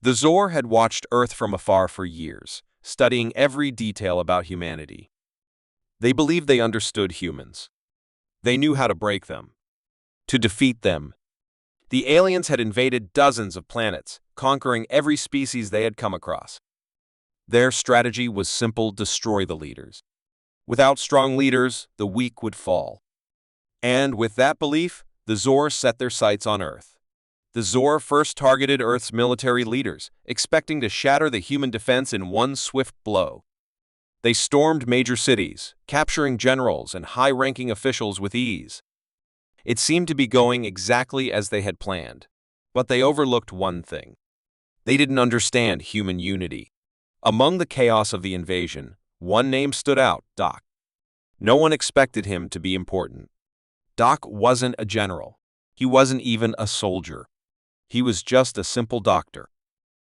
The Zor had watched Earth from afar for years, studying every detail about humanity. They believed they understood humans. They knew how to break them, to defeat them. The aliens had invaded dozens of planets, conquering every species they had come across. Their strategy was simple: destroy the leaders. Without strong leaders, the weak would fall. And with that belief, the Zor set their sights on Earth. The Zor first targeted Earth's military leaders, expecting to shatter the human defense in one swift blow. They stormed major cities, capturing generals and high-ranking officials with ease. It seemed to be going exactly as they had planned, but they overlooked one thing. They didn't understand human unity. Among the chaos of the invasion, one name stood out: Doc. No one expected him to be important. Doc wasn't a general. He wasn't even a soldier. He was just a simple doctor.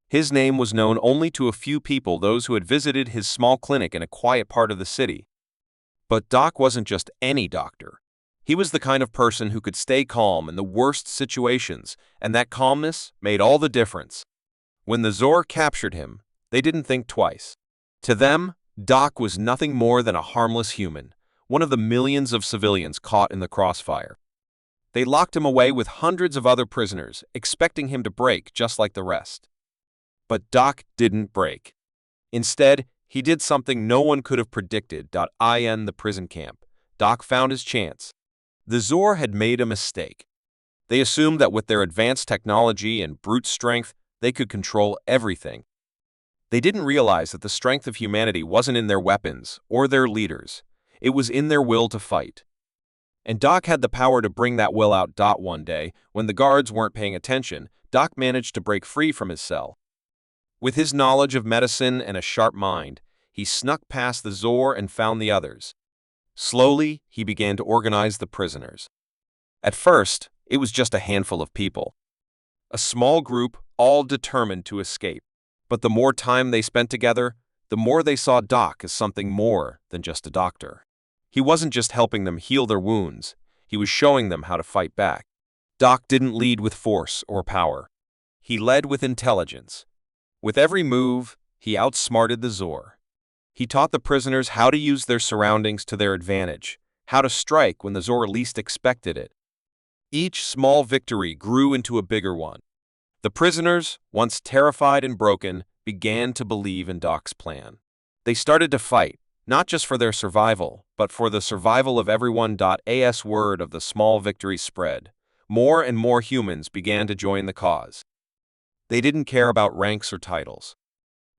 His name was known only to a few people, those who had visited his small clinic in a quiet part of the city. But Doc wasn't just any doctor. He was the kind of person who could stay calm in the worst situations, and that calmness made all the difference. When the Zor captured him, they didn't think twice. To them, Doc was nothing more than a harmless human, one of the millions of civilians caught in the crossfire. They locked him away with hundreds of other prisoners, expecting him to break just like the rest. But Doc didn't break. Instead, he did something no one could have predicted. In the prison camp, Doc found his chance. The Zor had made a mistake. They assumed that with their advanced technology and brute strength, they could control everything. They didn't realize that the strength of humanity wasn't in their weapons or their leaders. It was in their will to fight. And Doc had the power to bring that will out. One day, when the guards weren't paying attention, Doc managed to break free from his cell. With his knowledge of medicine and a sharp mind, he snuck past the Zor and found the others. Slowly, he began to organize the prisoners. At first, it was just a handful of people. A small group, all determined to escape. But the more time they spent together, the more they saw Doc as something more than just a doctor. He wasn't just helping them heal their wounds, he was showing them how to fight back. Doc didn't lead with force or power. He led with intelligence. With every move, he outsmarted the Zor. He taught the prisoners how to use their surroundings to their advantage, how to strike when the Zor least expected it. Each small victory grew into a bigger one. The prisoners, once terrified and broken, began to believe in Doc's plan. They started to fight, not just for their survival, but for the survival of everyone. As word of the small victory spread, more and more humans began to join the cause. They didn't care about ranks or titles.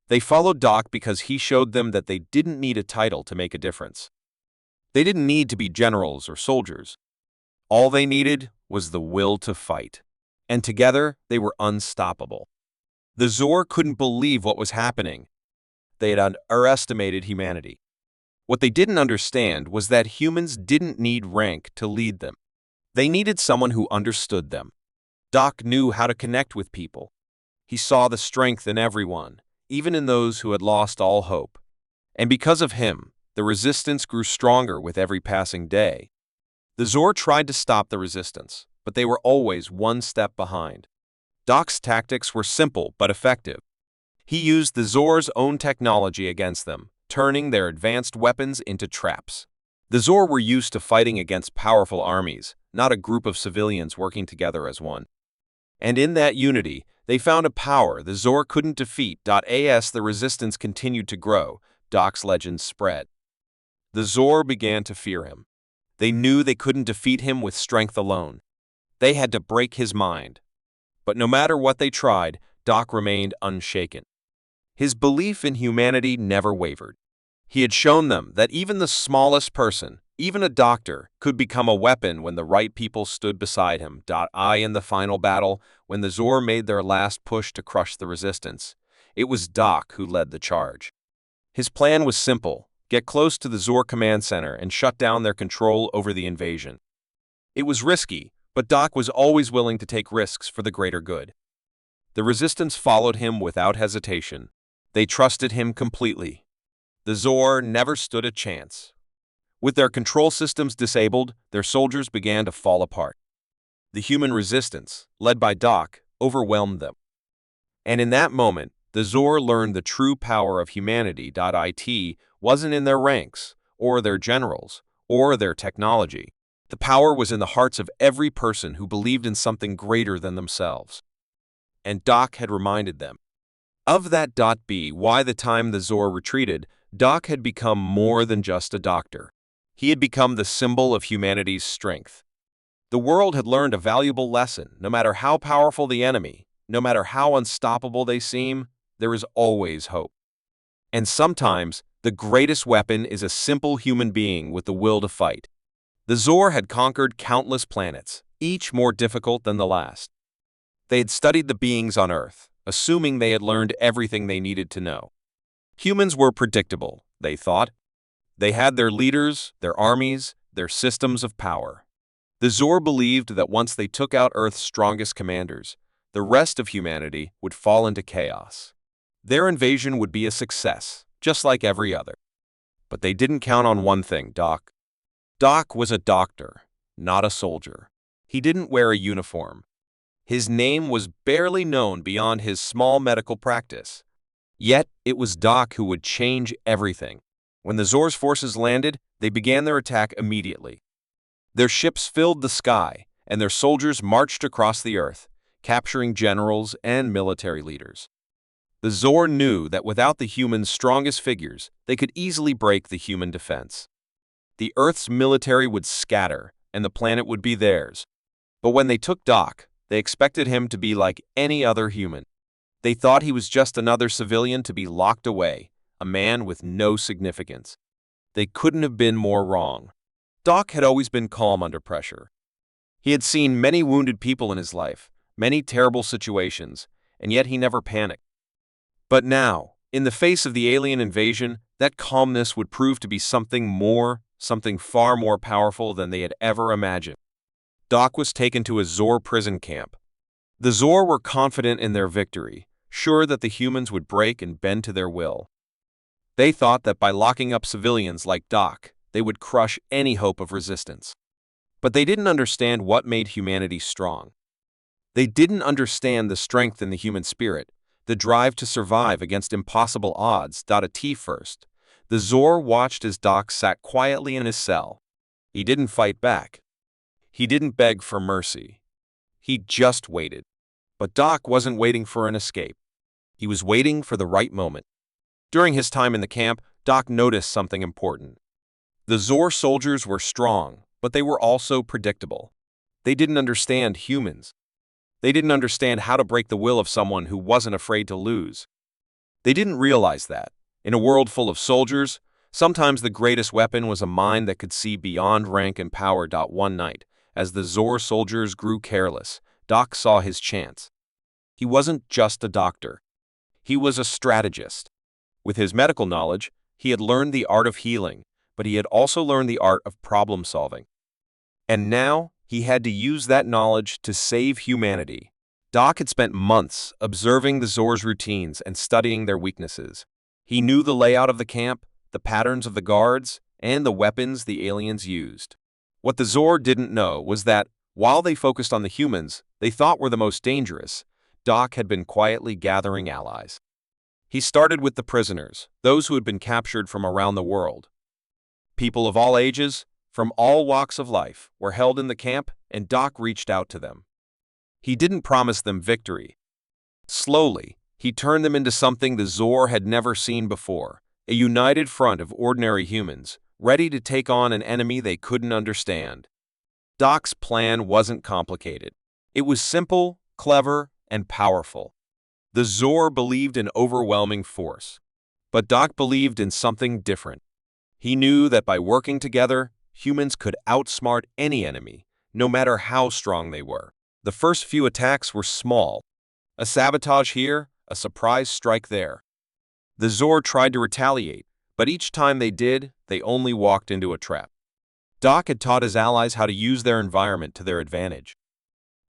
They followed Doc because he showed them that they didn't need a title to make a difference. They didn't need to be generals or soldiers. All they needed was the will to fight. And together, they were unstoppable. The Zor couldn't believe what was happening. They had underestimated humanity. What they didn't understand was that humans didn't need rank to lead them. They needed someone who understood them. Doc knew how to connect with people. He saw the strength in everyone, even in those who had lost all hope. And because of him, the resistance grew stronger with every passing day. The Zor tried to stop the resistance, but they were always one step behind. Doc's tactics were simple but effective. He used the Zor's own technology against them, turning their advanced weapons into traps. The Zor were used to fighting against powerful armies, not a group of civilians working together as one. And in that unity, they found a power the Zor couldn't defeat. As the resistance continued to grow, Doc's legend spread. The Zor began to fear him. They knew they couldn't defeat him with strength alone. They had to break his mind. But no matter what they tried, Doc remained unshaken. His belief in humanity never wavered. He had shown them that even the smallest person, even a doctor, could become a weapon when the right people stood beside him. In the final battle, when the Zor made their last push to crush the resistance, it was Doc who led the charge. His plan was simple: get close to the Zor command center and shut down their control over the invasion. It was risky, but Doc was always willing to take risks for the greater good. The resistance followed him without hesitation. They trusted him completely. The Zor never stood a chance. With their control systems disabled, their soldiers began to fall apart. The human resistance, led by Doc, overwhelmed them. And in that moment, the Zor learned the true power of humanity. It wasn't in their ranks, or their generals, or their technology. The power was in the hearts of every person who believed in something greater than themselves. And Doc had reminded them of that. By the time the Zor retreated, Doc had become more than just a doctor. He had become the symbol of humanity's strength. The world had learned a valuable lesson. No matter how powerful the enemy, no matter how unstoppable they seem, there is always hope. And sometimes, the greatest weapon is a simple human being with the will to fight. The Zor had conquered countless planets, each more difficult than the last. They had studied the beings on Earth, assuming they had learned everything they needed to know. Humans were predictable, they thought. They had their leaders, their armies, their systems of power. The Zor believed that once they took out Earth's strongest commanders, the rest of humanity would fall into chaos. Their invasion would be a success, just like every other. But they didn't count on one thing, Doc. Doc was a doctor, not a soldier. He didn't wear a uniform. His name was barely known beyond his small medical practice. Yet, it was Doc who would change everything. When the Zor's forces landed, they began their attack immediately. Their ships filled the sky, and their soldiers marched across the earth, capturing generals and military leaders. The Zor knew that without the humans' strongest figures, they could easily break the human defense. The Earth's military would scatter, and the planet would be theirs. But when they took Doc, they expected him to be like any other human. They thought he was just another civilian to be locked away, a man with no significance. They couldn't have been more wrong. Doc had always been calm under pressure. He had seen many wounded people in his life, many terrible situations, and yet he never panicked. But now, in the face of the alien invasion, that calmness would prove to be something far more powerful than they had ever imagined. Doc was taken to a Zor prison camp. The Zor were confident in their victory, sure that the humans would break and bend to their will. They thought that by locking up civilians like Doc, they would crush any hope of resistance. But they didn't understand what made humanity strong. They didn't understand the strength in the human spirit, the drive to survive against impossible odds. At first, the Zor watched as Doc sat quietly in his cell. He didn't fight back. He didn't beg for mercy. He just waited. But Doc wasn't waiting for an escape. He was waiting for the right moment. During his time in the camp, Doc noticed something important. The Zor soldiers were strong, but they were also predictable. They didn't understand humans. They didn't understand how to break the will of someone who wasn't afraid to lose. They didn't realize that, in a world full of soldiers, sometimes the greatest weapon was a mind that could see beyond rank and power. One night, as the Zor soldiers grew careless, Doc saw his chance. He wasn't just a doctor. He was a strategist. With his medical knowledge, he had learned the art of healing, but he had also learned the art of problem solving. And now, he had to use that knowledge to save humanity. Doc had spent months observing the Zor's routines and studying their weaknesses. He knew the layout of the camp, the patterns of the guards, and the weapons the aliens used. What the Zor didn't know was that, while they focused on the humans they thought were the most dangerous, Doc had been quietly gathering allies. He started with the prisoners, those who had been captured from around the world. People of all ages, from all walks of life, were held in the camp, and Doc reached out to them. He didn't promise them victory. Slowly, he turned them into something the Zor had never seen before, a united front of ordinary humans, ready to take on an enemy they couldn't understand. Doc's plan wasn't complicated. It was simple, clever, and powerful. The Zor believed in overwhelming force, but Doc believed in something different. He knew that by working together, humans could outsmart any enemy, no matter how strong they were. The first few attacks were small. A sabotage here, a surprise strike there. The Zor tried to retaliate, but each time they did, they only walked into a trap. Doc had taught his allies how to use their environment to their advantage.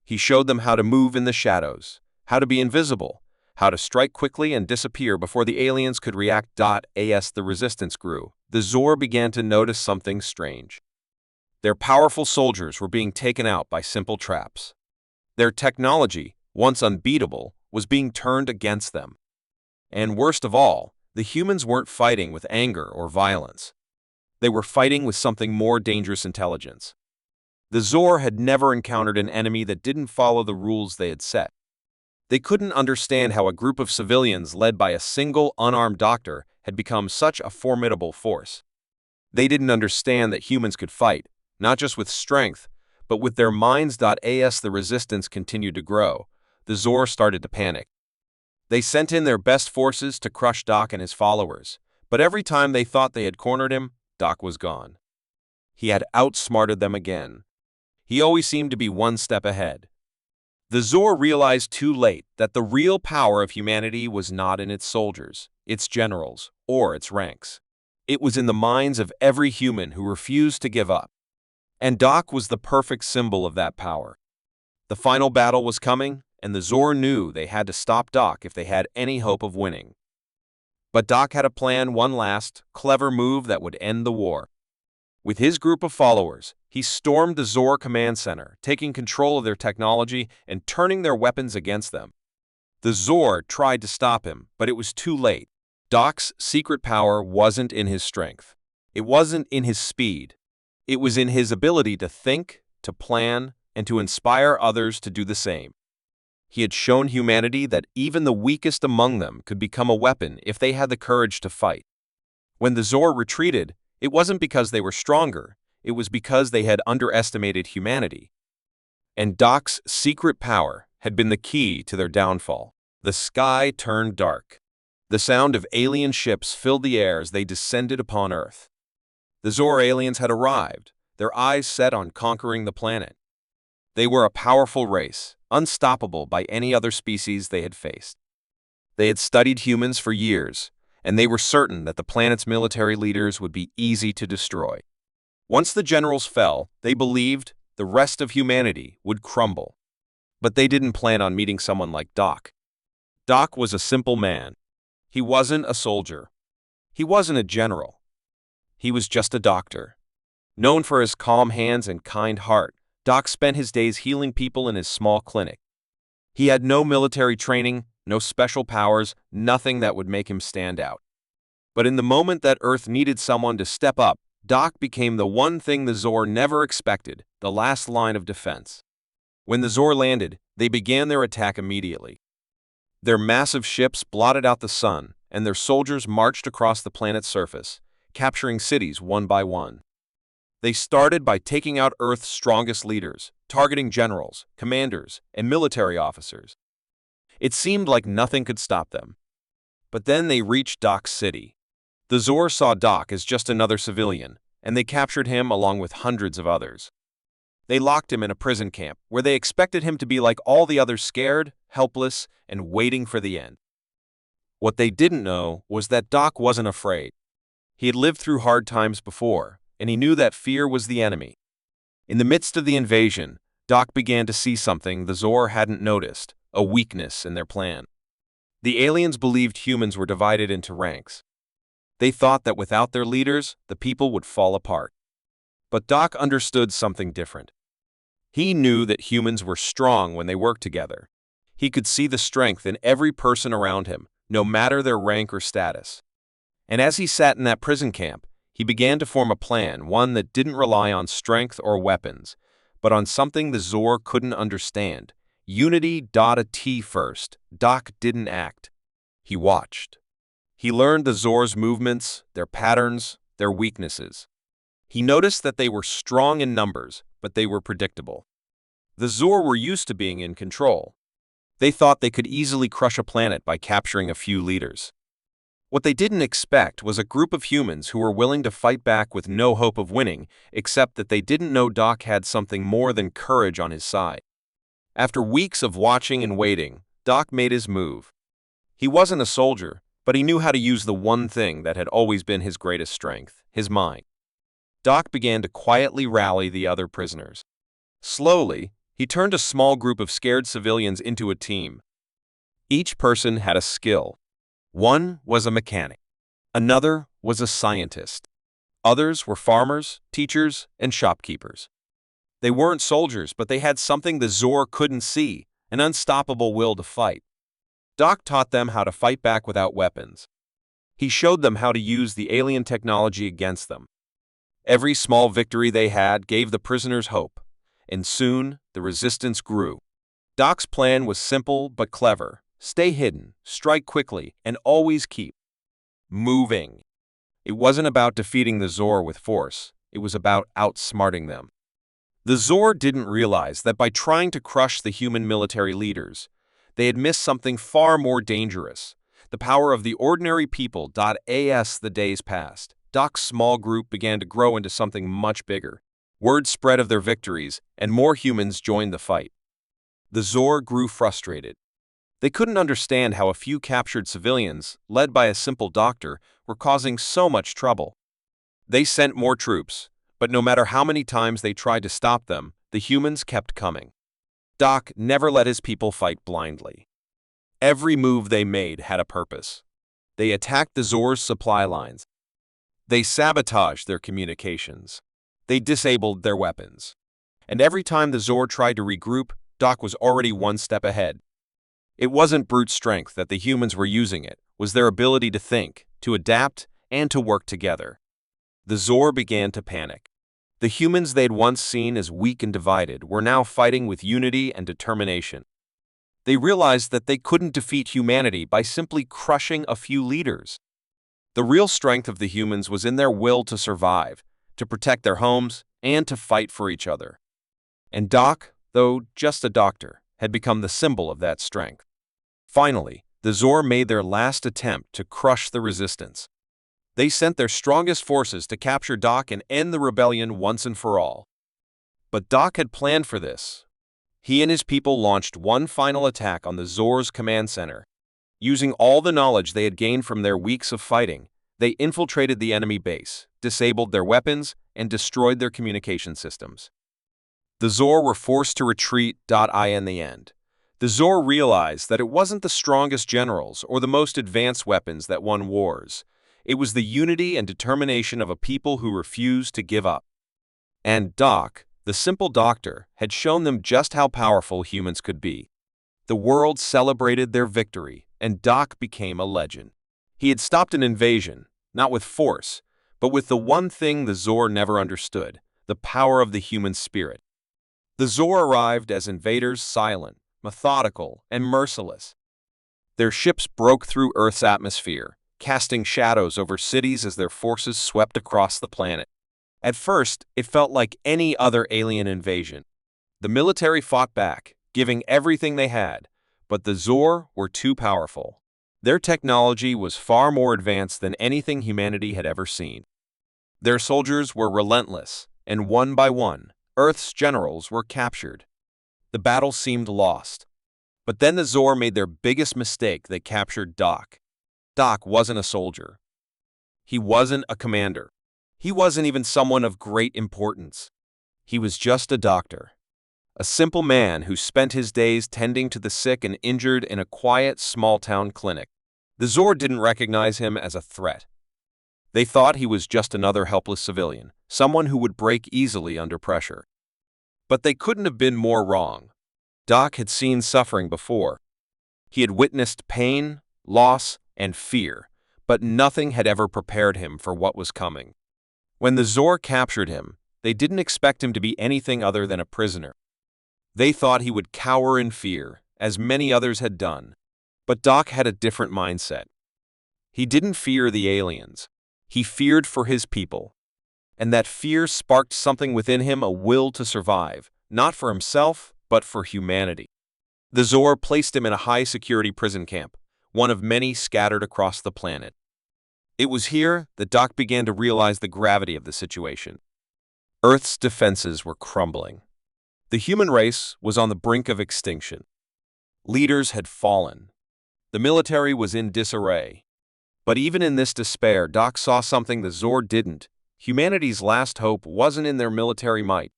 He showed them how to move in the shadows, how to be invisible, how to strike quickly and disappear before the aliens could react. As the resistance grew, the Zor began to notice something strange. Their powerful soldiers were being taken out by simple traps. Their technology, once unbeatable, was being turned against them. And worst of all, the humans weren't fighting with anger or violence. They were fighting with something more dangerous: intelligence. The Zor had never encountered an enemy that didn't follow the rules they had set. They couldn't understand how a group of civilians led by a single unarmed doctor had become such a formidable force. They didn't understand that humans could fight, not just with strength, but with their minds. As the resistance continued to grow, the Zor started to panic. They sent in their best forces to crush Doc and his followers, but every time they thought they had cornered him, Doc was gone. He had outsmarted them again. He always seemed to be one step ahead. The Zor realized too late that the real power of humanity was not in its soldiers, its generals, or its ranks. It was in the minds of every human who refused to give up. And Doc was the perfect symbol of that power. The final battle was coming, and the Zor knew they had to stop Doc if they had any hope of winning. But Doc had a plan, one last, clever move that would end the war. With his group of followers, he stormed the Zor command center, taking control of their technology and turning their weapons against them. The Zor tried to stop him, but it was too late. Doc's secret power wasn't in his strength. It wasn't in his speed. It was in his ability to think, to plan, and to inspire others to do the same. He had shown humanity that even the weakest among them could become a weapon if they had the courage to fight. When the Zor retreated, it wasn't because they were stronger, it was because they had underestimated humanity. And Doc's secret power had been the key to their downfall. The sky turned dark. The sound of alien ships filled the air as they descended upon Earth. The Zor aliens had arrived, their eyes set on conquering the planet. They were a powerful race, unstoppable by any other species they had faced. They had studied humans for years, and they were certain that the planet's military leaders would be easy to destroy. Once the generals fell, they believed the rest of humanity would crumble. But they didn't plan on meeting someone like Doc. Doc was a simple man. He wasn't a soldier. He wasn't a general. He was just a doctor. Known for his calm hands and kind heart, Doc spent his days healing people in his small clinic. He had no military training, no special powers, nothing that would make him stand out. But in the moment that Earth needed someone to step up, Doc became the one thing the Zor never expected, the last line of defense. When the Zor landed, they began their attack immediately. Their massive ships blotted out the sun, and their soldiers marched across the planet's surface, capturing cities one by one. They started by taking out Earth's strongest leaders, targeting generals, commanders, and military officers. It seemed like nothing could stop them. But then they reached Doc's city. The Zor saw Doc as just another civilian, and they captured him along with hundreds of others. They locked him in a prison camp, where they expected him to be like all the others, scared, helpless, and waiting for the end. What they didn't know was that Doc wasn't afraid. He had lived through hard times before, and he knew that fear was the enemy. In the midst of the invasion, Doc began to see something the Zor hadn't noticed, a weakness in their plan. The aliens believed humans were divided into ranks. They thought that without their leaders, the people would fall apart. But Doc understood something different. He knew that humans were strong when they worked together. He could see the strength in every person around him, no matter their rank or status. And as he sat in that prison camp, he began to form a plan, one that didn't rely on strength or weapons, but on something the Zor couldn't understand. Unity. First, Doc didn't act. He watched. He learned the Zor's movements, their patterns, their weaknesses. He noticed that they were strong in numbers, but they were predictable. The Zor were used to being in control. They thought they could easily crush a planet by capturing a few leaders. What they didn't expect was a group of humans who were willing to fight back with no hope of winning, except that they didn't know Doc had something more than courage on his side. After weeks of watching and waiting, Doc made his move. He wasn't a soldier, but he knew how to use the one thing that had always been his greatest strength, his mind. Doc began to quietly rally the other prisoners. Slowly, he turned a small group of scared civilians into a team. Each person had a skill. One was a mechanic. Another was a scientist. Others were farmers, teachers, and shopkeepers. They weren't soldiers, but they had something the Zor couldn't see, an unstoppable will to fight. Doc taught them how to fight back without weapons. He showed them how to use the alien technology against them. Every small victory they had gave the prisoners hope, and soon the resistance grew. Doc's plan was simple but clever. Stay hidden, strike quickly, and always keep moving. It wasn't about defeating the Zor with force. It was about outsmarting them. The Zor didn't realize that by trying to crush the human military leaders, they had missed something far more dangerous: the power of the ordinary people. As the days passed, Doc's small group began to grow into something much bigger. Word spread of their victories, and more humans joined the fight. The Zor grew frustrated. They couldn't understand how a few captured civilians, led by a simple doctor, were causing so much trouble. They sent more troops, but no matter how many times they tried to stop them, the humans kept coming. Doc never let his people fight blindly. Every move they made had a purpose. They attacked the Zor's supply lines. They sabotaged their communications. They disabled their weapons. And every time the Zor tried to regroup, Doc was already one step ahead. It wasn't brute strength that the humans were using, it was their ability to think, to adapt, and to work together. The Zor began to panic. The humans they'd once seen as weak and divided were now fighting with unity and determination. They realized that they couldn't defeat humanity by simply crushing a few leaders. The real strength of the humans was in their will to survive, to protect their homes, and to fight for each other. And Doc, though just a doctor, had become the symbol of that strength. Finally, the Zor made their last attempt to crush the resistance. They sent their strongest forces to capture Doc and end the rebellion once and for all. But Doc had planned for this. He and his people launched one final attack on the Zor's command center. Using all the knowledge they had gained from their weeks of fighting, they infiltrated the enemy base, disabled their weapons, and destroyed their communication systems. The Zor were forced to retreat. In the end, the Zor realized that it wasn't the strongest generals or the most advanced weapons that won wars. It was the unity and determination of a people who refused to give up. And Doc, the simple doctor, had shown them just how powerful humans could be. The world celebrated their victory, and Doc became a legend. He had stopped an invasion, not with force, but with the one thing the Zor never understood: the power of the human spirit. The Zor arrived as invaders, silent, methodical, and merciless. Their ships broke through Earth's atmosphere, casting shadows over cities as their forces swept across the planet. At first, it felt like any other alien invasion. The military fought back, giving everything they had, but the Zor were too powerful. Their technology was far more advanced than anything humanity had ever seen. Their soldiers were relentless, and one by one, Earth's generals were captured. The battle seemed lost. But then the Zor made their biggest mistake. They captured Doc. Doc wasn't a soldier. He wasn't a commander. He wasn't even someone of great importance. He was just a doctor. A simple man who spent his days tending to the sick and injured in a quiet, small-town clinic. The Zor didn't recognize him as a threat. They thought he was just another helpless civilian, someone who would break easily under pressure. But they couldn't have been more wrong. Doc had seen suffering before. He had witnessed pain, loss, and fear, but nothing had ever prepared him for what was coming. When the Zor captured him, they didn't expect him to be anything other than a prisoner. They thought he would cower in fear, as many others had done. But Doc had a different mindset. He didn't fear the aliens. He feared for his people. And that fear sparked something within him, a will to survive, not for himself, but for humanity. The Zor placed him in a high-security prison camp, one of many scattered across the planet. It was here that Doc began to realize the gravity of the situation. Earth's defenses were crumbling. The human race was on the brink of extinction. Leaders had fallen. The military was in disarray. But even in this despair, Doc saw something the Zor didn't. Humanity's last hope wasn't in their military might.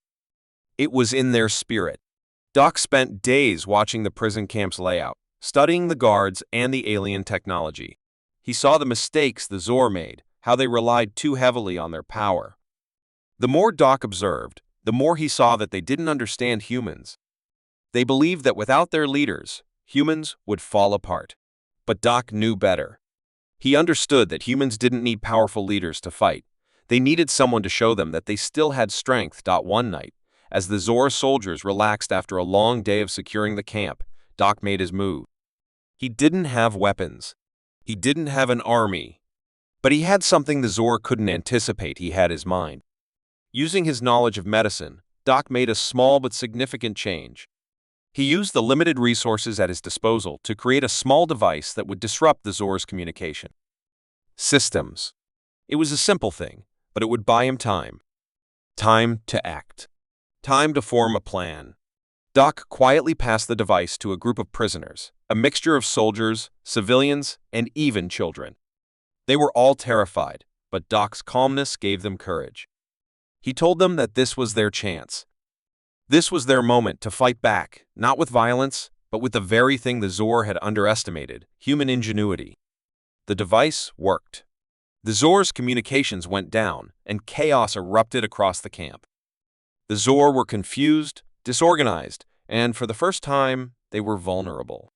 It was in their spirit. Doc spent days watching the prison camp's layout, studying the guards and the alien technology. He saw the mistakes the Zor made, how they relied too heavily on their power. The more Doc observed, the more he saw that they didn't understand humans. They believed that without their leaders, humans would fall apart. But Doc knew better. He understood that humans didn't need powerful leaders to fight. They needed someone to show them that they still had strength. One night, as the Zor soldiers relaxed after a long day of securing the camp, Doc made his move. He didn't have weapons. He didn't have an army. But he had something the Zor couldn't anticipate. He had his mind. Using his knowledge of medicine, Doc made a small but significant change. He used the limited resources at his disposal to create a small device that would disrupt the Zor's communication. Systems. It was a simple thing, but it would buy him time. Time to act. Time to form a plan. Doc quietly passed the device to a group of prisoners, a mixture of soldiers, civilians, and even children. They were all terrified, but Doc's calmness gave them courage. He told them that this was their chance. This was their moment to fight back, not with violence, but with the very thing the Zor had underestimated: human ingenuity. The device worked. The Zor's communications went down, and chaos erupted across the camp. The Zor were confused, disorganized, and for the first time, they were vulnerable.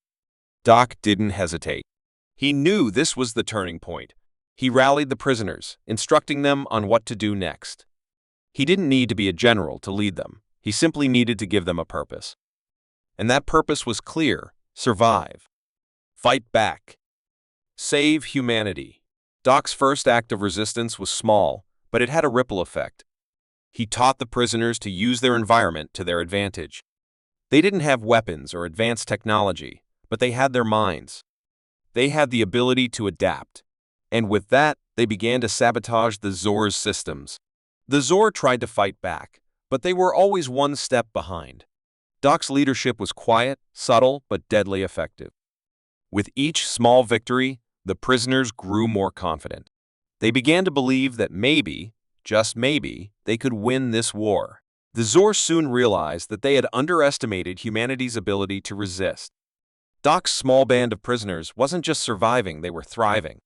Doc didn't hesitate. He knew this was the turning point. He rallied the prisoners, instructing them on what to do next. He didn't need to be a general to lead them. He simply needed to give them a purpose. And that purpose was clear: survive. Fight back. Save humanity. Doc's first act of resistance was small, but it had a ripple effect. He taught the prisoners to use their environment to their advantage. They didn't have weapons or advanced technology, but they had their minds. They had the ability to adapt. And with that, they began to sabotage the Zor's systems. The Zor tried to fight back, but they were always one step behind. Doc's leadership was quiet, subtle, but deadly effective. With each small victory, the prisoners grew more confident. They began to believe that maybe, just maybe, they could win this war. The Zor soon realized that they had underestimated humanity's ability to resist. Doc's small band of prisoners wasn't just surviving, they were thriving.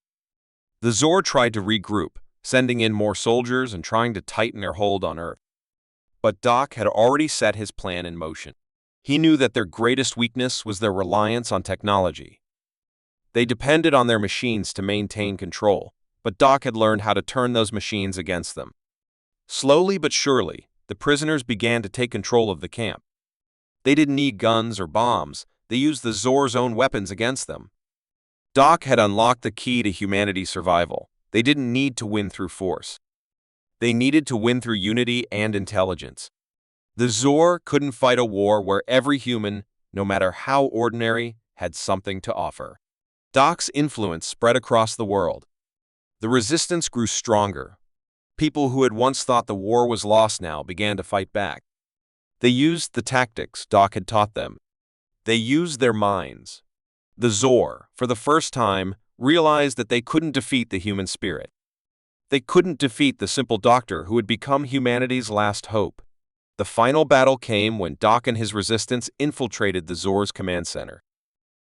The Zor tried to regroup, sending in more soldiers and trying to tighten their hold on Earth. But Doc had already set his plan in motion. He knew that their greatest weakness was their reliance on technology. They depended on their machines to maintain control, but Doc had learned how to turn those machines against them. Slowly but surely, the prisoners began to take control of the camp. They didn't need guns or bombs. They used the Zor's own weapons against them. Doc had unlocked the key to humanity's survival. They didn't need to win through force. They needed to win through unity and intelligence. The Zor couldn't fight a war where every human, no matter how ordinary, had something to offer. Doc's influence spread across the world. The resistance grew stronger. People who had once thought the war was lost now began to fight back. They used the tactics Doc had taught them. They used their minds. The Zor, for the first time, realized that they couldn't defeat the human spirit. They couldn't defeat the simple doctor who had become humanity's last hope. The final battle came when Doc and his resistance infiltrated the Zor's command center.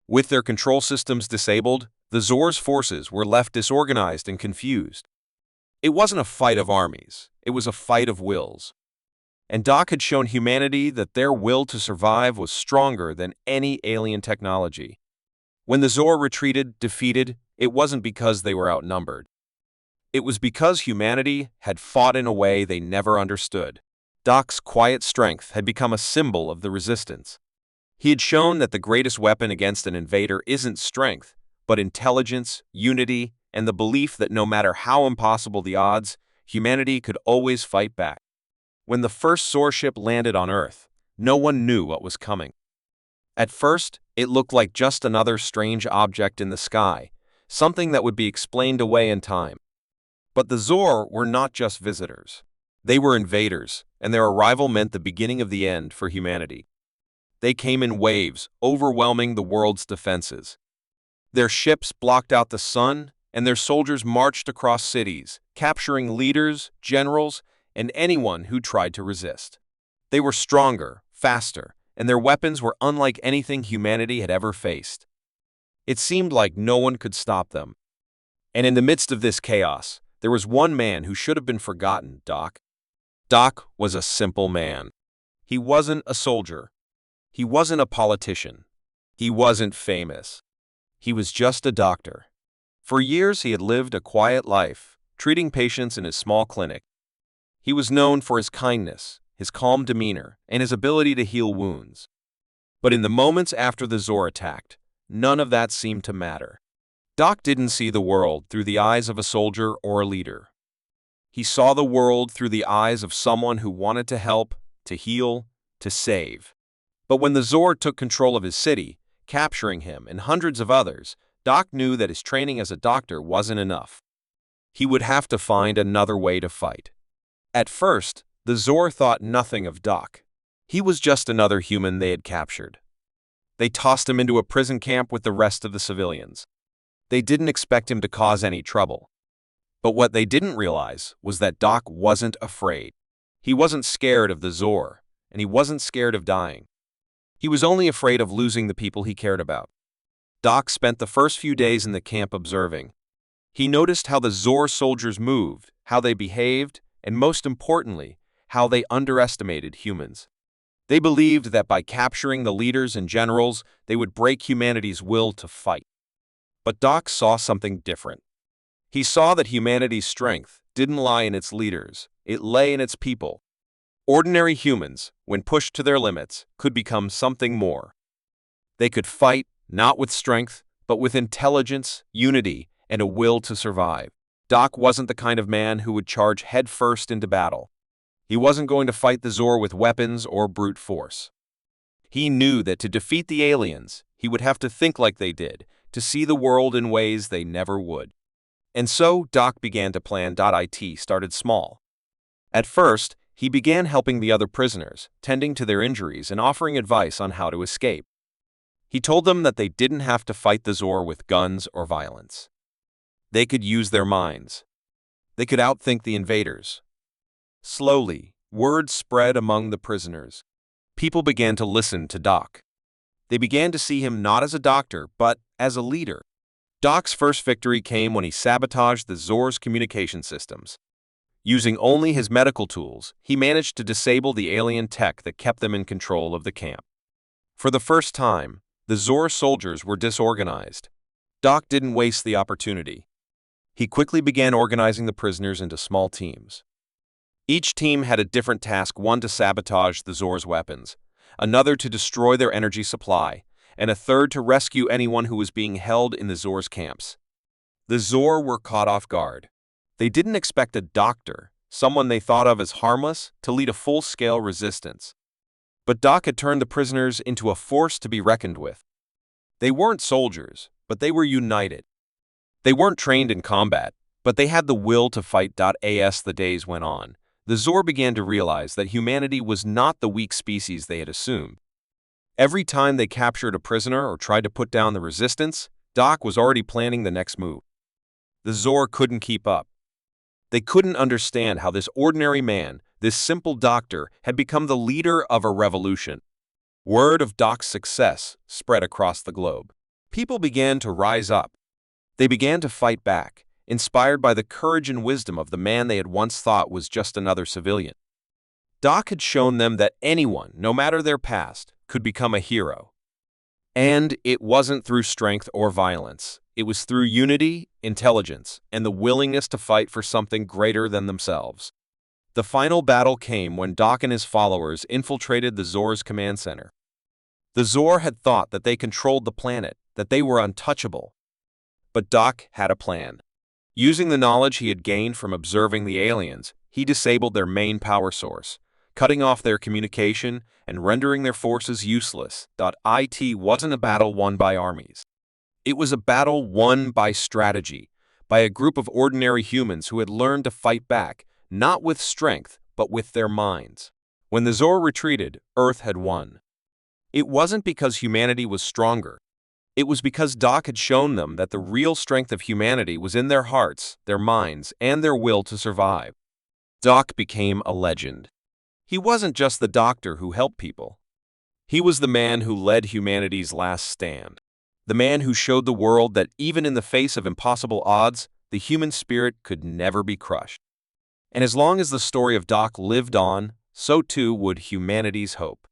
With their control systems disabled, the Zor's forces were left disorganized and confused. It wasn't a fight of armies, it was a fight of wills. And Doc had shown humanity that their will to survive was stronger than any alien technology. When the Zor retreated, defeated, it wasn't because they were outnumbered. It was because humanity had fought in a way they never understood. Doc's quiet strength had become a symbol of the resistance. He had shown that the greatest weapon against an invader isn't strength, but intelligence, unity, and the belief that no matter how impossible the odds, humanity could always fight back. When the first Zor ship landed on Earth, no one knew what was coming. At first, it looked like just another strange object in the sky, something that would be explained away in time. But the Zor were not just visitors. They were invaders, and their arrival meant the beginning of the end for humanity. They came in waves, overwhelming the world's defenses. Their ships blocked out the sun, and their soldiers marched across cities, capturing leaders, generals, and anyone who tried to resist. They were stronger, faster, and their weapons were unlike anything humanity had ever faced. It seemed like no one could stop them. And in the midst of this chaos, there was one man who should have been forgotten: Doc. Doc was a simple man. He wasn't a soldier. He wasn't a politician. He wasn't famous. He was just a doctor. For years he had lived a quiet life, treating patients in his small clinic. He was known for his kindness, his calm demeanor, and his ability to heal wounds. But in the moments after the Zor attacked, none of that seemed to matter. Doc didn't see the world through the eyes of a soldier or a leader. He saw the world through the eyes of someone who wanted to help, to heal, to save. But when the Zor took control of his city, capturing him and hundreds of others, Doc knew that his training as a doctor wasn't enough. He would have to find another way to fight. At first, the Zor thought nothing of Doc. He was just another human they had captured. They tossed him into a prison camp with the rest of the civilians. They didn't expect him to cause any trouble. But what they didn't realize was that Doc wasn't afraid. He wasn't scared of the Zor, and he wasn't scared of dying. He was only afraid of losing the people he cared about. Doc spent the first few days in the camp observing. He noticed how the Zor soldiers moved, how they behaved, and most importantly, how they underestimated humans. They believed that by capturing the leaders and generals, they would break humanity's will to fight. But Doc saw something different. He saw that humanity's strength didn't lie in its leaders, it lay in its people. Ordinary humans, when pushed to their limits, could become something more. They could fight, not with strength, but with intelligence, unity, and a will to survive. Doc wasn't the kind of man who would charge headfirst into battle. He wasn't going to fight the Zor with weapons or brute force. He knew that to defeat the aliens, he would have to think like they did, to see the world in ways they never would. And so, Doc began to plan. It started small. At first, he began helping the other prisoners, tending to their injuries and offering advice on how to escape. He told them that they didn't have to fight the Zor with guns or violence. They could use their minds. They could outthink the invaders. Slowly, word spread among the prisoners. People began to listen to Doc. They began to see him not as a doctor, but as a leader. Doc's first victory came when he sabotaged the Zor's communication systems. Using only his medical tools, he managed to disable the alien tech that kept them in control of the camp. For the first time, the Zor soldiers were disorganized. Doc didn't waste the opportunity. He quickly began organizing the prisoners into small teams. Each team had a different task, one to sabotage the Zor's weapons, another to destroy their energy supply, and a third to rescue anyone who was being held in the Zor's camps. The Zor were caught off guard. They didn't expect a doctor, someone they thought of as harmless, to lead a full-scale resistance. But Doc had turned the prisoners into a force to be reckoned with. They weren't soldiers, but they were united. They weren't trained in combat, but they had the will to fight. As the days went on, the Zor began to realize that humanity was not the weak species they had assumed. Every time they captured a prisoner or tried to put down the resistance, Doc was already planning the next move. The Zor couldn't keep up. They couldn't understand how this ordinary man, this simple doctor, had become the leader of a revolution. Word of Doc's success spread across the globe. People began to rise up. They began to fight back, inspired by the courage and wisdom of the man they had once thought was just another civilian. Doc had shown them that anyone, no matter their past, could become a hero. And it wasn't through strength or violence. It was through unity, intelligence, and the willingness to fight for something greater than themselves. The final battle came when Doc and his followers infiltrated the Zor's command center. The Zor had thought that they controlled the planet, that they were untouchable. But Doc had a plan. Using the knowledge he had gained from observing the aliens, he disabled their main power source, cutting off their communication and rendering their forces useless. It wasn't a battle won by armies. It was a battle won by strategy, by a group of ordinary humans who had learned to fight back, not with strength, but with their minds. When the Zor retreated, Earth had won. It wasn't because humanity was stronger. It was because Doc had shown them that the real strength of humanity was in their hearts, their minds, and their will to survive. Doc became a legend. He wasn't just the doctor who helped people. He was the man who led humanity's last stand. The man who showed the world that even in the face of impossible odds, the human spirit could never be crushed. And as long as the story of Doc lived on, so too would humanity's hope.